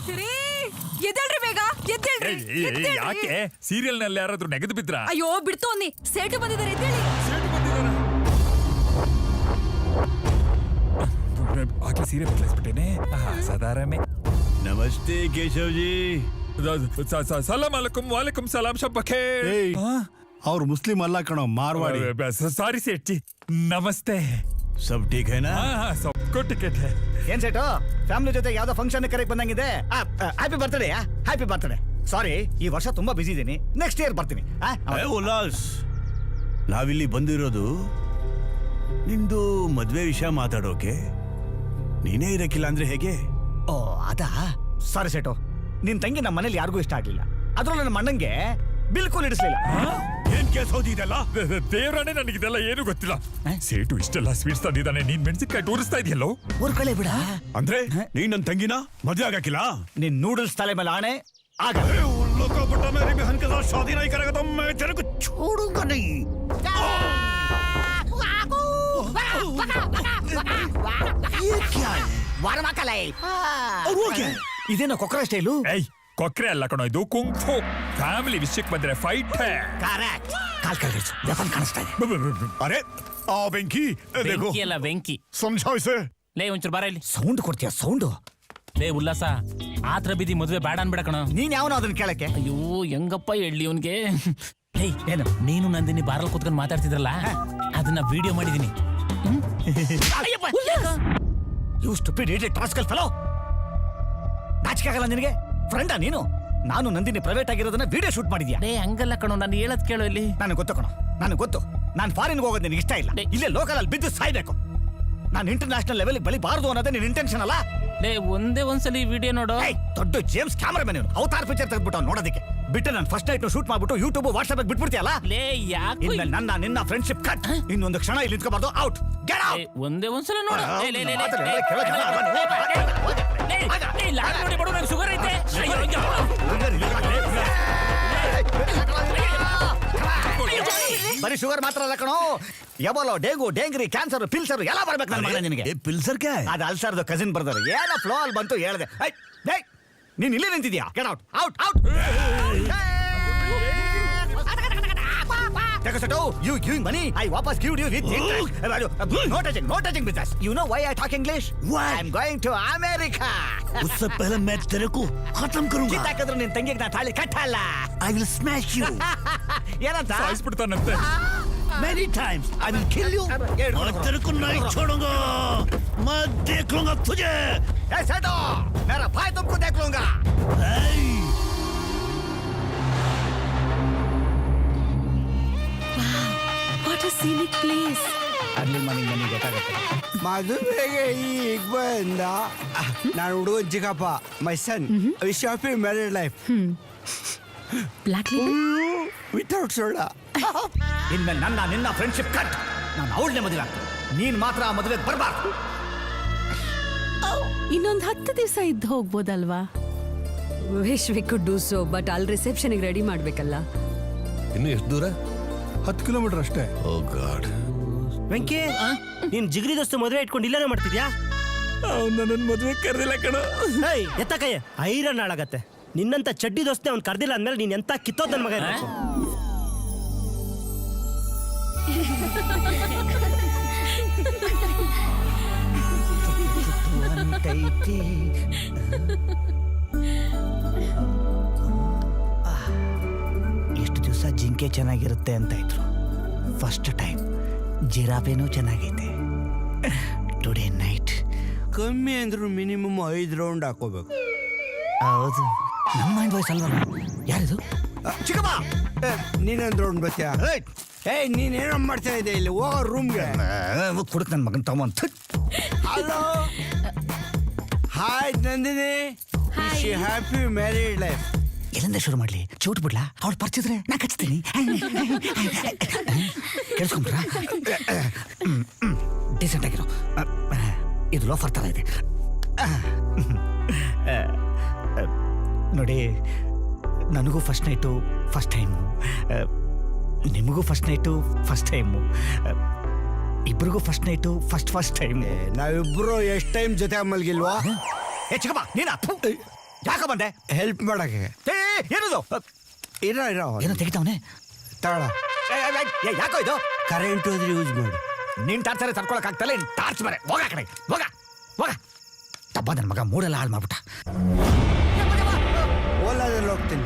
ಎದ್ದೇಳ್ರಿ ಬೇಗ, ಎದ್ದೇಳ್ರಿ. ಯಾಕೆ ಸೀರಿಯಲ್ ನಲ್ಲಿ ಯಾರಾದ್ರೂ ನೆಗೆದು ಬಿದ್ರ? ಅಯ್ಯೋ ಬಿಡ್ತು ಅನ್ನಿ, ಸೇಟು ಬಂದಿದ್ದಾರೆ, ಎದ್ದೇಳಿ. ಆಕೆ ಸೀರೆ ಬದಲಾಯಿಸ್ಬಿಟ್ಟೇನೆ. ಸಾಧಾರಣ. ನಮಸ್ತೆ ಕೇಶವ್ ಜಿ. ಸಲಾಂ ಅಲೈಕುಂ. ವಾಲೇಕುಂ ಸಲಾಂ. ಶಬ್ಬಖೇ. ಅವ್ರು ಮುಸ್ಲಿಂ ಅಲ್ಲ ಕಣೋ, ಮಾರ್ವಾಡಿ. ಸಾರಿ ಸೇಠ್ ಜಿ, ನಮಸ್ತೆ. ಸಬ್ ಟೀಕ್ ಹೈ ನಾ? ಸಬ್ಕೋ ಟಿಕೆಟ್ ಹೈ. ಏನ್ ಸೇಟು, ಫ್ಯಾಮಿಲಿ ಜೊತೆ ಯಾವ್ದೋ ಫಂಕ್ಷನ್ ಕರೆಕ್ಟ್ ಬಂದಂಗಿದೆ. Happy birthday. Happy birthday. Sorry, ಈ ವರ್ಷ ತುಂಬಾ ಬಿಸಿ ಇದೀನಿ, ನೆಕ್ಸ್ಟ್ ಇಯರ್ ಬರ್ತೀನಿ. ಉಲ್ಲಾಸ್, ನಾವಿಲ್ಲಿ ಬಂದಿರೋದು ನಿಂದು ಮದ್ವೆ ವಿಷಯ ಮಾತಾಡೋಕೆ. ನೀನೇ ಇರಕ್ಕಿಲ್ಲ ಅಂದ್ರೆ ಹೇಗೆ? ಓ ಅದಾ. ಸಾರಿ ಸೇಟು, ನಿನ್ ತಂಗಿ ನಮ್ಮ ಮನೇಲಿ ಯಾರಿಗೂ ಇಷ್ಟ ಆಗ್ಲಿಲ್ಲ. ಅದ್ರಲ್ಲೂ ನನ್ನ ಅಣ್ಣಂಗೆ ಬಿಲ್ಕುಲ್ ಇಡಿಸ್ಲಿಲ್ಲ. ಏನ್ ಕೇಸ್ ಹೋದಿದೆಲ್ಲ? ದೇವ್ರಾಣೆ, ನನಗಿದೆಲ್ಲ ಏನು ಗೊತ್ತಿಲ್ಲ. ಸೇಟು ಇಷ್ಟೆಲ್ಲ ಸ್ವೀಟ್ಸ್ ತಂದಿದ್ದಾನೆ, ನೀನ್ ಮೆಣಸಿನ್ಕಾಯಿ ಟೂರಿಸ್ತಾ ಇದೆಯಲ್ಲೋ. ಊರ್ ಕಳೆ ಬಿಡ. ಅಂದ್ರೆ ನೀನ್ ನನ್ ತಂಗಿನ ಮದ್ವೆ ಆಗಕ್ಕಿಲ್ಲ? ನಿನ್ ನೂಡಲ್ಸ್ ತಲೆ ಮೇಲೆ ಆಣೆ ಆಗ. मेरी बहन के साथ शादी नहीं करेगा तो मैं तेरे को छोड़ूंगा नहीं. ये क्या है? और वो क्या है? ಇದೇನೋ ಕೊಕ್ರ ಸ್ಟೈಲು. ಏಯ್, ಕೊಕ್ರೆ ಅಲ್ಲ ಕಣೋ, ಇದು ಕುಂಗ್ ಫು. ಫ್ಯಾಮಿಲಿ ವಿಷಯಕ್ಕೆ ಬಂದ್ರೆ ಫೈಟ್. ಕರೆಕ್ಟ್. ಕಾಲ್ ಕಳ್ಗಿಡ್ಸು, ವೆಪನ್ ಕಾಣಿಸ್ತಾ ಇದೆ. अरे आ बेंकी, देखो ಅಲ್ಲ ಬೆಂಕಿ. समझाओ इसे. ಲೇ ಒಂಚೂರು ಬಾರ ಇಲ್ಲಿ. ಸೌಂಡ್ ಕೊಡ್ತೀಯ? ಸೌಂಡ್. ಲೇ ಉಲ್ಲಾಸ, ಆತ್ರ ಬಿದ್ದಿ ಮದುವೆ ಬೇಡ ಅನ್ಬೇಡ ಕಣ. ನೀನ್ ಯಾವನೋ ಅದನ್ನ ಕೇಳಕ್ಕೆ? ಅಯ್ಯೋ ಹೆಂಗಪ್ಪ ಹೇಳಿ ಅವನ್ಗೆ. ಏನು? ನೀನು ನಂದಿನಿ ಬಾರಲ್ಲಿ ಕೂತ್ಕೊಂಡು ಮಾತಾಡ್ತಿದ್ರಲ್ಲ, ಅದನ್ನ ವಿಡಿಯೋ ಮಾಡಿದೀನಿ. You stupid idiot rascal fellow. ನಾಚಿಕೆ ಆಗಲ್ಲ ನಿನಗೆ? ಫ್ರೆಂಡಾ ನೀನು? ನಾನು ನಂದಿನಿ ಪ್ರೈವೇಟ್ ಆಗಿರೋದನ್ನ ವಿಡಿಯೋ ಶೂಟ್ ಮಾಡಿದ್ಯಾ? ಲೇ ಹಂಗಲ್ಲ ಕಣೋ, ನಾನು ಹೇಳದ್ ಕೇಳೋ ಇಲ್ಲಿ. ನನಗೆ ಗೊತ್ತು ಕಣೋ, ನನಗೆ ಗೊತ್ತು. ನಾನು ಫಾರಿನ್ಗೆ ಹೋಗೋದು ನಿನಗೆ ಇಷ್ಟ ಇಲ್ಲ. ಇಲ್ಲೇ ಲೋಕಲ್ ಅಲ್ಲಿ ಬಿದ್ದು ಸಾಯ್ಬೇಕು. ನಾನು ಇಂಟರ್ನ್ಯಾಷನಲ್ ಲೆವೆಲ್ ಬೆಳಿಬಾರದು ಅನ್ನೋದೇ ನಿನ್ನ ಇಂಟೆನ್ಷನ್ ಅಲ್ಲ? ಲೇ ಒಂದೇ ಒಂದ್ಸಲಿ ವಿಡಿಯೋ ನೋಡು. ದೊಡ್ಡ ಜೇಮ್ಸ್ ಕ್ಯಾಮರಾಮನ್ ಇವನು. ಅವತಾರ್ ಪಿಕ್ಚರ್ ತೆಗೆದ್ಬಿಟ್ಟು ನೋಡೋದಕ್ಕೆ ಬಿಟ್ಟು ನಾನು ಫಸ್ಟ್ ನೈಟ್ ಶೂಟ್ ಮಾಡ್ಬಿಟ್ಟು ಯೂಟ್ಯೂಬ್ ವಾಟ್ಸ್ಆಪ್ ಬಿಟ್ಬಿಡ್ತೀಯಲ್ಲ? ಲೇ ಯಾಕೆ ಇನ್ಮೇಲೆ ನನ್ನ ನಿನ್ನ ಫ್ರೆಂಡ್ಶಿಪ್ ಕಟ್. ಇನ್ನೊಂದು ಕ್ಷಣ ಇಲ್ಲಿ ನಿಂತ್ಕೋಬಾರ್ದು. Out, get out. ಒಂದೇ ಒಂದ್ಸಲ ನೋಡು. ಶುಗರ್ ಐತೆ. ಬರೀ ಶುಗರ್ ಮಾತ್ರ ಅಲ್ಲ ಕಣೋ, ಎಬೋಲೋ, ಡೆಂಗು, ಡೆಂಗ್ರಿ, ಕ್ಯಾನ್ಸರ್, ಪಿಲ್ಸರ್ ಎಲ್ಲ ಬರ್ಬೇಕು ನನ್ನ ಮಗ ನಿನಗೆ. पिल्सर क्या है? ಅದು ಅಲ್ಸರ್ದು ಕಸಿನ್ ಬರ್ದರು. ಏನೋ ಫ್ಲೋ ಅಲ್ಲಿ ಬಂತು ಹೇಳ್ದೆ. ನೀನ್ ಇಲ್ಲೇ ನಿಂತಿದ್ಯಾ? Get out, out, out. Take a photo. You giving money? I वापस give you with interest. No touching, no touching business. You know why I talk English? Why? I'm going to America. उससे पहले मैं तेरे को खत्म करूंगा. ಕಿತ್ತಾಕಿದ್ರು ನಿನ್ ತಂಗಿಗೆ ನಾ ತಾಳಿ ಕಟ್ಟಲ್ಲ. I will smash you. ಏನಂತ? ಸಾಯಿಸ್ಬಿಡ್ತಾನಂತೆ. Many times I will kill you. मैं तेरे को नहीं छोड़ूंगा. मैं देख लूंगा तुझे. ए सेठो, मेरा भाई तुमको देख लूंगा. What a scenic place. Early morning ನನಗೆ ಗೊತ್ತಾಗುತ್ತೆ. ಮದುವೆಗೆ ಈಗ ಬಂದ ನಾನು ಹುಡುಗನ್ ಚಿಕ್ಕಪ್ಪ. My son wish happy married life Black label? Without soda. ಇನ್ಮೇಲೆ ನನ್ನ ನಿನ್ನ ಫ್ರೆಂಡ್ಶಿಪ್ ಕಟ್. ನಾನು ಅವಳನ್ನೇ ಮದುವೆ ಆಗ್ತೀನಿ. ನೀನ್ ಮಾತ್ರ ಆ ಮದುವೆಗೆ ಬರಬಾರ್ದು. ಇನ್ನೊಂದು 10 ದಿವಸ ಇದ್ದು ಹೋಗ್ಬೋದಲ್ವಾ? Wish we could do so, but ಅಲ್ಲಿ ರಿಸೆಪ್ಷನ್ಗೆ ರೆಡಿ ಮಾಡ್ಬೇಕಲ್ಲ. ಇನ್ನು ಎಷ್ಟು ದೂರ? 10 ಕಿಲೋಮೀಟರ್ ಅಷ್ಟೇ. Oh God. ವೆಂಕಿ, ನೀನ್ ಜಿಗ್ರಿ ದೋಸ್ತ ಮದುವೆ ಇಟ್ಕೊಂಡು ಇಲ್ಲೇನೆ ಮಾಡ್ತಿದ್ಯಾ? ನನ್ನ ಮದುವೆ ಕರೆದಿಲ್ಲ ಕಣ. ಎತ್ತಕಯ್ಯ, ಐರನ್ ಹಾಳಾಗತ್ತೆ. ನಿನ್ನಂತ ಚಡ್ಡಿ ದೋಸ್ತೆ ಅವ್ನು ಕರ್ದಿಲ್ಲ ಅಂದ್ಮೇಲೆ ನೀನ್ ಎಂತ ಕಿತ್ತೋದ್ ನನ್ ಮಗ ಇರ್ಬೇಕು. ಎಷ್ಟು ದಿವಸ ಜಿಂಕೆ ಚೆನ್ನಾಗಿರುತ್ತೆ ಅಂತ ಇದ್ರು. ಫಸ್ಟ್ ಟೈಮ್ ಜಿರಾಫೆನೂ ಚೆನ್ನಾಗೈತೆ. ಟುಡೇ ನೈಟ್ ಕಮ್ಮಿ ಅಂದ್ರು ಮಿನಿಮಮ್ 5 ರೌಂಡ್ ಹಾಕೋಬೇಕು. ಹೌದು, ನಮ್ಮ ಮೈಂಡ್ ವಾಯ್ಸ್ ಅಲ್ವಾ? ಯಾರಿದು? ಚಿಕ್ಕಪ್ಪ, ನೀನೊಂದು ರೌಂಡ್ ಬರ್ತೀಯಾ? ನೀನೇನೋ ಮಾಡ್ತಾ ಇದೆ ಇಲ್ಲಿ, ಹೋಗೋ ರೂಮ್ಗೆ. ಕುಡಕ್ ನನ್ನ ಮಗನ್ ತಗೊಂತ. Hello, hi Nandini, wish you happy married life. ಎಲ್ಲಿಂದ ಶುರು ಮಾಡ್ಲಿ? ಚೂಟ್ ಬಿಡ್ಲಾ? ಅವ್ಳು ಪರಿಚಿದ್ರೆ ನಾ ಕಚ್ತೀನಿ. ಕೇಳಿಸ್ಕೊಂಡ್ರ? ಡೀಸೆಂಟ್ ಆಗಿರೋ. ಇದು ಲೋಫರ್ ಥರ ಇದೆ ನೋಡಿ. ನನಗೂ ಫಸ್ಟ್ ನೈಟು ಫಸ್ಟ್ ಟೈಮು, ನಿಮಗೂ ಫಸ್ಟ್ ನೈಟು ಫಸ್ಟ್ ಟೈಮು, ಇಬ್ಬರಿಗೂ ಫಸ್ಟ್ ನೈಟು ಫಸ್ಟ್ ಟೈಮು. ನಾವಿಬ್ರು ಎಷ್ಟು ಟೈಮ್ ಜೊತೆ ಮಲ್ಗಿಲ್ವಾ? ಚಿಕ್ಕಪ್ಪ ನೀನಾ? ಯಾಕ ಬಂದೆ? ಹೆಲ್ಪ್ ಮಾಡಕ್ಕೆ. ಏ, ಏನದು? ಇರೋ ಏನೋ ತೆಗಿತಾವನೆ. ತಗೊಳ. ಯಾಕೋ ಇದು? ಕರೆಂಟ್ ಹೋದ್ರೆ ಯೂಸ್ ಮಾಡು. ನೀನ್ ಟಾರ್ಚರ್ ತಡ್ಕೊಳಕ್ ಆಗ್ತಲ್ಲ, ಟಾರ್ಚ್ ಬರೆ ಹೋಗ ಕಡೆ ಹೋಗ ಹೋಗ. ತಬ್ಬ ನನ್ನ ಮಗ ಮೂಡೆಲ್ಲ ಹಾಳು ಮಾಡ್ಬಿಟ್ಟ. ಓಲಾದಲ್ಲಿ ಹೋಗ್ತೀನಿ.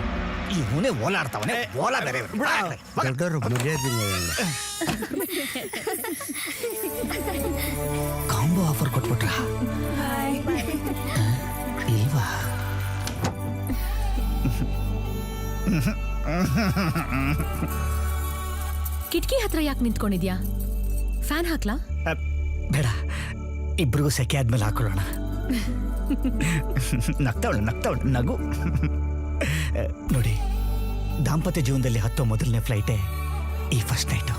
ಈ ಹುನೆ ಓಲಾಡ್ತಾವನೆ, ಓಲಾ ಬೇರೆ. ದೊಡ್ಡವರು ಮರ್ಯಾದೆ ಕಾಂಬೋ ಆಫರ್ ಕೊಟ್ಬಿಟ್ರ ಇಲ್ವಾ? ಕಿಟಕಿ ಹತ್ರ ಯಾಕೆ ನಿಂತ್ಕೊಂಡಿದ್ಯಾ? ಫ್ಯಾನ್ ಹಾಕ್ಲಾ? ಬೇಡ, ಇಬ್ರಿಗೂ ಸೆಕೆ ಆದ್ಮೇಲೆ ಹಾಕೊಳ್ಳೋಣ. ನಗ್ತಾವಳು ನಗು. ನೋಡಿ, ದಾಂಪತ್ಯ ಜೀವನದಲ್ಲಿ ಹತ್ತೋ ಮೊದಲನೇ ಫ್ಲೈಟೇ ಈ ಫಸ್ಟ್ ನೈಟು.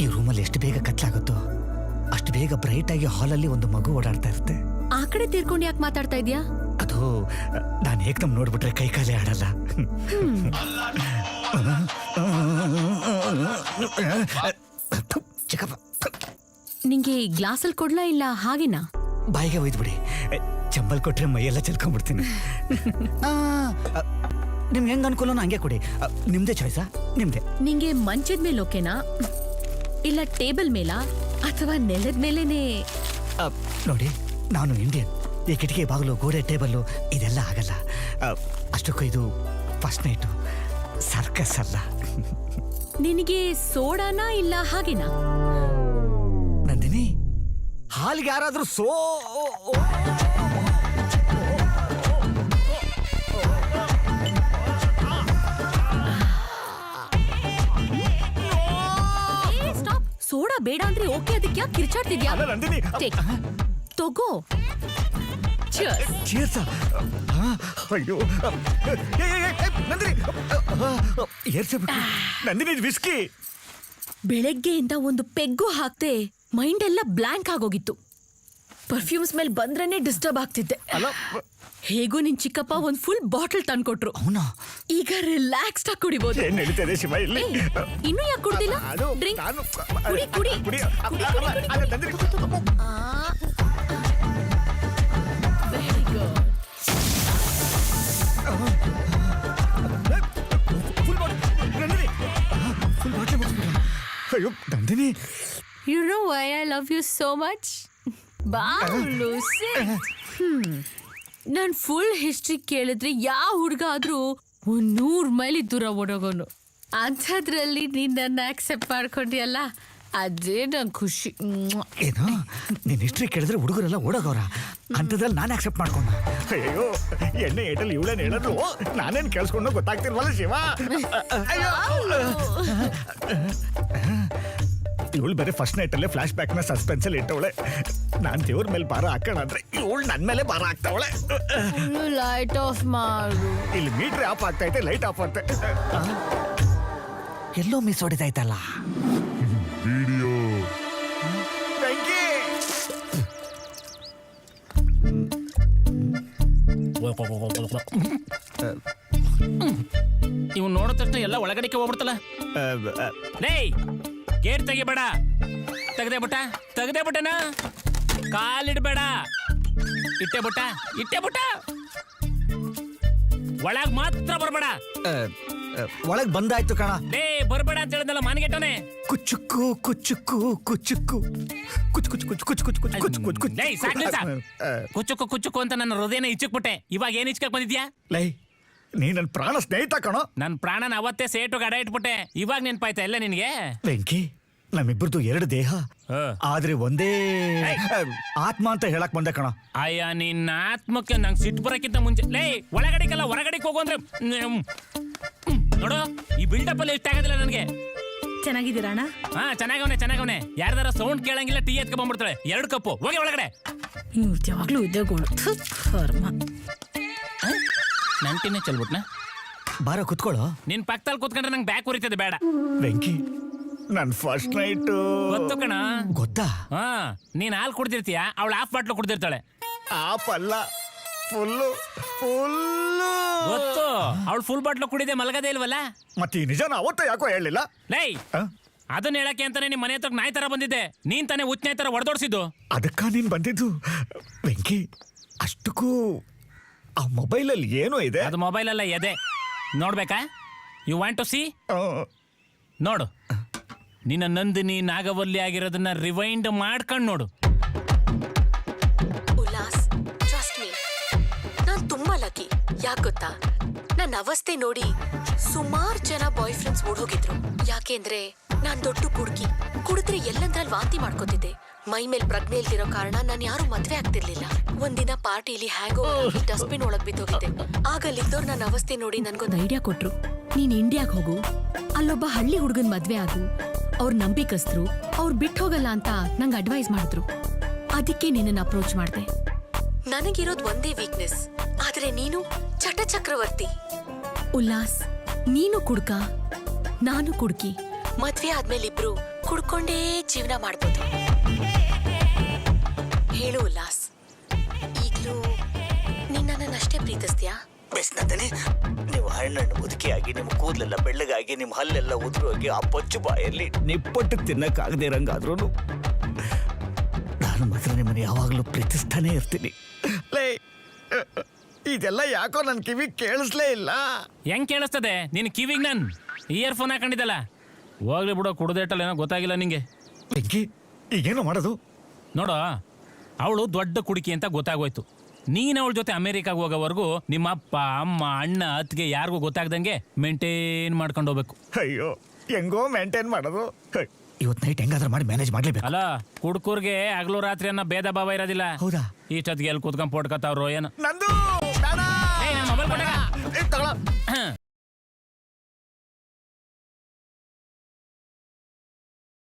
ಈ ರೂಮಲ್ಲಿ ಎಷ್ಟು ಬೇಗ ಕತ್ಲಾಗುತ್ತೋ ಅಷ್ಟು ಬೇಗ ಬ್ರೈಟ್ ಆಗಿ ಹಾಲಲ್ಲಿ ಒಂದು ಮಗು ಓಡಾಡ್ತಾ ಇರುತ್ತೆ. ಆ ಕಡೆ ತೀರ್ಕೊಂಡು ಯಾಕೆ ಮಾತಾಡ್ತಾ ಇದ್ಯಾ? ಅದು ನಾನು ಏಕದಮ್ ನೋಡ್ಬಿಟ್ರೆ ಕೈ ಕಾಲೇ ಆಡಲ್ಲ. ಚಿಕ್ಕಪ್ಪ, ನಿಂಗೆ ಗ್ಲಾಸಲ್ಲಿ ಕೊಡ್ಲಾ ಇಲ್ಲ ಹಾಗೇನಾ? ಬಾಯಿಗೆ ಒಯ್ದ್ಬಿಡಿ. ಚಂಬಲ್ ಕೊಟ್ರೆ ಮೈಯೆಲ್ಲ ಚೆಲ್ಕೊಂಡ್ಬಿಡ್ತೀನಿ. ನಿಮ್ಗೆ ಹೆಂಗ್ ಅನ್ಕೊಳ್ಳೋಣ ಹಂಗೆ ಕೊಡಿ. ನಿಮ್ದೇ ಚಾಯ್ಸಾ? ನಿಮ್ದೆ. ನಿಂಗೆ ಮಂಚದ ಮೇಲೆ ಓಕೆನಾ ಇಲ್ಲ ಟೇಬಲ್ ಮೇಲಾ ಅಥವಾ ನೆಲದ ಮೇಲೇನೆ? ನೋಡಿ, ನಾನು ಇಂಡಿಯನ್. ಈ ಕಿಟಕಿ ಬಾಗಿಲು, ಗೋಡೆ, ಟೇಬಲ್ಲು ಇದೆಲ್ಲ ಆಗಲ್ಲ. ಅಷ್ಟಕ್ಕೂ ಇದು ಫಸ್ಟ್ ನೈಟು, ಸರ್ಕಸ್ ಅಲ್ಲ. ನಿನಗೆ ಸೋಡಾನಾ ಇಲ್ಲ ಹಾಗೇನಾ? ನಂದಿನಿ, ಹಾಲಿಗೆ ಯಾರಾದ್ರೂ ಸೋಡಾ ಬೇಡ ಅಂದ್ರೆ ಓಕೆ, ಅದಕ್ಕೆ ಯಾಕೆ ಕಿರ್ಚಾಡ್ತಿದ್ಯಾ? ನಂದಿನಿ, ತಗೋ. Cheers. ಅಯ್ಯೋ, ನಂದಿನಿ ಏರ್ಸಬಿಟ್ಟು. ನಂದಿನಿ, ವಿಸ್ಕಿ. ಬೆಳಗ್ಗೆಯಿಂದ ಒಂದು ಪೆಗ್ಗು ಹಾಕ್ತೆ ಮೈಂಡ್ ಎಲ್ಲ ಬ್ಲಾಂಕ್ ಆಗೋಗಿತ್ತು. ಪರ್ಫ್ಯೂಮ್ಸ್ ಮೇಲೆ ಬಂದ್ರೇನೆ ಡಿಸ್ಟರ್ಬ್ ಆಗ್ತಿದ್ದೆ. ಹೇಗೂ ನಿನ್ ಚಿಕ್ಕಪ್ಪ ಒಂದ್ ಫುಲ್ ಬಾಟಲ್ ತಂದ್ಕೊಟ್ರು. ಅವನಾ? ಈಗ ರಿಲ್ಯಾಕ್ಸ್ಡ್ ಆಗಿ ಕುಡಿಬಹುದು. ಏನ್ ನಡೀತದೆ ಶಿವ ಇಲ್ಲಿ? ಇನ್ನೂ ಯಾಕೆ ಕುಡ್ದಿಲ್ಲ? ಡ್ರಿಂಕ್ ಕುಡಿ ಕುಡಿ ಕುಡಿ. Very good. ಅಯ್ಯೋ Nandini, You know why I love you so much? ಬಾ ಲೂಸಿ. ನಾನ್ ಫುಲ್ ಹಿಸ್ಟ್ರಿ ಕೇಳಿದ್ರೆ ಯಾವ ಹುಡುಗ ಆದ್ರೂ 100 ಮೈಲಿ ದೂರ ಓಡೋಗೋನು. ಅಂಥದ್ರಲ್ಲಿ ನೀನ್ ನನ್ನ ಆಕ್ಸೆಪ್ಟ್ ಮಾಡ್ಕೊಂಡಿಯಲ್ಲ, ಅದೇ ನಂಗೆ ಖುಷಿ. ಏನು ನೀನ್ ಹಿಸ್ಟ್ರಿ ಕೇಳಿದ್ರೆ ಹುಡುಗರೆಲ್ಲ ಓಡೋಗವ್ರ? ಅಂಥದ್ರಲ್ಲಿ ನಾನು ಆಕ್ಸೆಪ್ಟ್ ಮಾಡ್ಕೊಂಡ? ಅಯ್ಯೋ, ಎಣ್ಣೆ ಏಟಲ್ಲಿ ಇವಳೇನು ಹೇಳಿದ್ರು ನಾನೇನು ಕೇಳಿಸ್ಕೊಂಡು ಗೊತ್ತಾಗ್ತಿರ್ವಲ್ಲ ಶಿವ. ಇವಳು ಬೇರೆ ಫಸ್ಟ್ ನೈಟಲ್ಲೇ ಫ್ಲಾಶ್ ಬ್ಯಾಕ್ ನ ಸಸ್ಪೆನ್ಸ್ ಅಲ್ಲಿ ಇಟ್ಟವಳೆ. ನಾನ್ ದೇವ್ರ ಮೇಲೆ ಭಾರ ಹಾಕೋಣ ಅಂದ್ರೆ ಇವಳು ನನ್ ಮೇಲೆ ಭಾರ ಹಾಕ್ತಾವಳೆ. ಲೈಟ್ ಆಫ್ ಮಾಡು. ಇಲ್ಲಿ ಮೀಟರ್ ಆಫ್ ಆಗ್ತೈತೆ, ಲೈಟ್ ಆಫ್ ಆಗ್ತೈತೆ. ಎಲ್ಲೋ ಮಿಸ್ ಹೊಡಿತಾಯ್ತಲ್ಲ. ಇವ್ ನೋಡಿದ ತಕ್ಷಣ ಎಲ್ಲ ಒಳಗಡೆಗೆ ಹೋಗ್ಬಿಡ್ತಲ್ಲ. ಲೇಯ್, ಗೇಟ್ ತೆಗಿಬೇಡ. ತೆಗ್ದೇ ಬಿಟ್ಟನಾ? ಕಾಲಿಡ್ಬೇಡ. ಇಟ್ಟೆ ಬಿಟ್ಟ. ಒಳಗ್ ಮಾತ್ರ ಬರ್ಬೇಡ. ಒಳಗ್ ಬಂದಾಯ್ತು ಕಣ. ಲೇ, ಬರ್ಬೇಡ ಅಂತ ಹೇಳಿದ್ನಲ್ಲ ಮಾನ್ಗೆಟ್ಟವನೆ. ಕುಚ್ಚುಕ್ಕು ಕುಚ್ಚುಕ್ಕು ಕುಚ್ಚುಕ್ಕು ಕುಚ್ ಕುಚ್ ಕುಚ್ ಕುಚ್ ಕುಚ್ ಕುಚ್ ಕುಚ್ ಕುಚ್ ಕುಚ್. ಲೇ, ಸಾಕು ಕುಚ್ಚುಕ್ಕು ಅಂತ ನನ್ನ ಹೃದಯನ ಇಚ್ಚಕ್ಬಿಟ್ಟೆ. ಇವಾಗ ಏನ್ ಇಚ್ಕಕ್ ಬಂದಿದ್ಯಾ? ಲೈ, ನೀ ನನ್ ಪ್ರಾಣ ಸ್ನೇಹಿತ ಕಣೋ. ನನ್ ಪ್ರಾಣನ ಅವತ್ತೇ ಸೇಟು ಗಡ ಇಟ್ಬಿಟ್ಟೆ. ಇವಾಗ ನೆನ್ಪಾಯ್ತಾ ಎಲ್ಲ ನಿನ್ಗೆ? ವೆಂಕಿ, ನಮ್ಮಿಬ್ಬರದು 2 ದೇಹ ಆದ್ರೆ ಒಂದೇ ಆತ್ಮ ಅಂತ ಹೇಳಕ್ ಬಂದೆ ಕಣ. ಅಯ್ಯ, ನಿನ್ನ ಆತ್ಮಕ್ಕೆ ನಂಗೆ ಸಿಟ್ಟು ಬರಕ್ಕಿಂತ ಮುಂಚೆ ಲೇ, ಒಳಗಡೆಗೆಲ್ಲ ಹೊರಗಡೆಗೆ ಹೋಗು ಅಂದ್ರೆ ನೋಡು, ಈ ಬಿಲ್ಡಪ್ ಅಲ್ಲಿ ಇಷ್ಟ ಆಗೋದಿಲ್ಲ ನನಗೆ. ಚೆನ್ನಾಗಿದ್ದೀರಾ ಅಣ್ಣ? ಹಾ, ಚೆನ್ನಾಗವನೆ. ಯಾರ್ದಾರ ಸೌಂಡ್ ಕೇಳಂಗಿಲ್ಲ, ಟೀ ಎತ್ಕೊ ಬಂದ್ಬಿಡ್ತಾಳೆ. 2 ಕಪ್ಪು ಹೋಗಿ ಒಳಗಡೆ. ಯಾವಾಗ್ಲೂ ಉದ್ಯೋಗಗಳು ಕರ್ಮ. ನನ್ ಟೀನೇ ಚಲ್ಬಿಟ್ನ. ಬಾರ ಕುತ್ಕೊಳ್ಳೋ. ನಿನ್ ಪಕ್ಕದಲ್ಲಿ ಕುತ್ಕೊಂಡ್ರೆ ನಂಗೆ ಬ್ಯಾಕ್ ಉರಿತದೆ. ಬೇಡ ವೆಂಕಿ, ನನ್ ಫಸ್ಟ್ ನೈಟ್ ಗೊತ್ತು ಕಣ. ಗೊತ್ತಾ? ಹಾ, ನೀನ್ ಹಾಲು ಕುಡ್ದಿರ್ತೀಯ, ಅವಳು ಹಾಫ್ ಬಾಟ್ಲು ಕುಡ್ದಿರ್ತಾಳೆ. ಆಪ್ ಅಲ್ಲ, ಫುಲ್ಲು. ಗೊತ್ತು, ಅವಳು ಫುಲ್ ಬಾಟ್ಲು ಕುಡಿದೆ ಮಲಗದೇ ಇಲ್ವಲ್ಲ. ಮತ್ತೆ ಈ ನಿಜನ ಅವತ್ತ ಯಾಕೋ ಹೇಳಲಿಲ್ಲ? ಲೈ, ಅದನ್ನ ಹೇಳಕ್ಕೆ ಅಂತಾನೆ ನಿಮ್ ಮನೆ ಹತ್ರ ನಾಯಿ ತರ ಬಂದಿದ್ದೆ. ನೀನ್ ತಾನೇ ಉಚ್ಚ ತರ ಹೊಡೆದೋಡ್ಸಿದ್ದು. ಅದಕ್ಕ ನೀನ್ ಬಂದಿದ್ದು? ವೆಂಕಿ, ಅಷ್ಟಕ್ಕೂ ಆ ಮೊಬೈಲಲ್ಲಿ ಏನೋ ಇದೆ. ಅದು ಮೊಬೈಲ್ ಅಲ್ಲ, ಎದೆ. ನೋಡ್ಬೇಕಾ? You want to see? ನೋಡು, ನಿನ್ನ ನಂದಿನಿ ನಾಗವಲ್ಲಿ ಆಗಿರೋದನ್ನ ರಿವೈಂಡ್ ಮಾಡ್ಕೊಂಡು ನೋಡು. ಉಲ್ಲಾಸ್, ಟ್ರಸ್ಟ್ ಮೀ, ನಾನ್ ತುಂಬಾ ಲಕ್ಕಿ. ಯಾಕೆ ಗೊತ್ತಾ, ನನ್ನ ಅವಸ್ಥೆ ನೋಡಿ ಸುಮಾರು ಜನ ಬಾಯ್ ಫ್ರೆಂಡ್ಸ್ ಓಡೋಗಿದ್ರು. ಯಾಕೆಂದ್ರೆ ನಾನ್ ದೊಡ್ಡ ಕುಡ್ಕಿ. ಕುಡಿದ್ರೆ ಎಲ್ಲಂದ್ರಲ್ಲಿ ವಾಂತಿ ಮಾಡ್ಕೋತಿದ್ದೆ. ಮೈ ಮೇಲ್ ಪ್ರಜ್ಞೆ ಇಲ್ದಿರೋ ಕಾರಣ ನಾನು ಯಾರು ಮದ್ವೆ ಆಗ್ತಿರ್ಲಿಲ್ಲ. ಒಂದಿನ ಪಾರ್ಟಿಲಿ ಹ್ಯಾಂಗೋ ಡಸ್ಟ್ಬಿನ್ ಒಳಗ್ ಬಿದ್ದೋಗಿದ್ದೆ. ಆಗ ಅಲ್ಲಿದ್ದವ್ರು ನನ್ನ ಅವಸ್ಥೆ ನೋಡಿ ನನ್ಗೊಂದು ಐಡಿಯಾ ಕೊಟ್ರು. ನೀನ್ ಇಂಡಿಯಾಗ್ ಹೋಗು, ಅಲ್ಲೊಬ್ಬ ಹಳ್ಳಿ ಹುಡುಗನ್ ಮದ್ವೆ ಆಗು, ಅವ್ರ ನಂಬಿಕಸ್ತರು, ಅವ್ರು ಬಿಟ್ಟು ಹೋಗಲ್ಲ ಅಂತ ನಂಗೆ ಅಡ್ವೈಸ್ ಮಾಡಿದ್ರು. ಅದಕ್ಕೆ ನಿನ್ನನ್ನು ಅಪ್ರೋಚ್ ಮಾಡಿದೆ. ನನಗಿರೋದು ಒಂದೇ ವೀಕ್ನೆಸ್, ಆದ್ರೆ ನೀನು ಚಟ ಚಕ್ರವರ್ತಿ. ಉಲ್ಲಾಸ್, ನೀನು ಕುಡ್ಕ, ನಾನು ಕುಡ್ಕಿ. ಮದ್ವೆ ಆದ್ಮೇಲೆ ಇಬ್ರು ಕುಡ್ಕೊಂಡೇ ಜೀವನ ಮಾಡ್ಬೋದು. ಹೇಳು ಉಲ್ಲಾಸ್, ಈಗ್ಲೂ ನೀನ್ ನನ್ನನ್ನಷ್ಟೇ ಪ್ರೀತಿಸ್ತೀಯಾ? ಮಿಸ್ ನಂದಿನಿ, ನೀವು ಹಣ್ಣು ಮುದುಕಿಯಾಗಿ, ನಿಮ್ಮ ಕೂದಲೆಲ್ಲ ಬೆಳ್ಳಗಾಗಿ, ನಿಮ್ಮ ಹಲ್ಲೆಲ್ಲ ಉದುರೋಗಿ, ಆ ಪಚ್ಚು ಬಾಯಲ್ಲಿ ನಿಪ್ಪಟ್ಟು ತಿನ್ನಕ್ಕಾಗದೇ ಇರಂಗಾದ್ರೂ ನಾನು ಮಾತ್ರ ನಿಮ್ಮನ್ನು ಯಾವಾಗಲೂ ಪ್ರೀತಿಸ್ತಾನೆ ಇರ್ತೀನಿ. ಲೇ, ಇದೆಲ್ಲ ಯಾಕೋ ನನ್ನ ಕಿವಿ ಕೇಳಿಸ್ಲೇ ಇಲ್ಲ. ಹೆಂಗ್ ಕೇಳಿಸ್ತದೆ ನಿನ್ ಕಿವಿಗ್? ನನ್ ಇಯರ್ಫೋನ್ ಹಾಕೊಂಡಿದ್ದಲ್ಲ. ಹೋಗ್ಲಿ ಬಿಡೋ, ಕುಡ್ದೇಟಲ್ಲ, ಏನೋ ಗೊತ್ತಾಗಿಲ್ಲ ನಿಂಗೆ. ಬೆಂಕಿ, ಈಗೇನೋ ಮಾಡೋದು? ನೋಡು, ಅವಳು ದೊಡ್ಡ ಕುಡುಕಿ ಅಂತ ಗೊತ್ತಾಗೋಯ್ತು. ನೀನ್ ಅವಳ ಜೊತೆ ಅಮೆರಿಕಾಗ ಹೋಗೋವರೆಗೂ ನಿಮ್ಮ ಅಪ್ಪ, ಅಮ್ಮ, ಅಣ್ಣ, ಅತ್ತಿಗೆ ಯಾರಿಗೂ ಗೊತ್ತಾಗ್ದಂಗೆ ಮೇಂಟೈನ್ ಮಾಡ್ಕೊಂಡು ಹೋಗ್ಬೇಕು. ಅಯ್ಯೋ, ಹೆಂಗೋ ಮೇಂಟೈನ್ ಮಾಡೋದು. ಇವತ್ತು ನೈಟ್ ಹೆಂಗಾದ್ರೂ ಮಾಡಿ ಮ್ಯಾನೇಜ್ ಮಾಡ್ಲೇಬೇಕು. ಅಲ್ಲ, ಕುಡ್ಕೂರ್ಗೆ ಹಗಲು ರಾತ್ರಿ ಅನ್ನೋ ಭೇದ ಭಾವ ಇರೋದಿಲ್ಲ. ಹೌದಾ? ಇಷ್ಟೊತ್ತಿಗೆ ಎಲ್ಲಿ ಕೂತ್ಕೊಂಡ್ ಪೋಡ್ಕತ್ತಾವ್ರು ಏನೋ. ನಂದು ಬೇಡ. ಮೊಬೈಲ್ ಕೊಟ್ಟಾಗ ತಗೊಳ.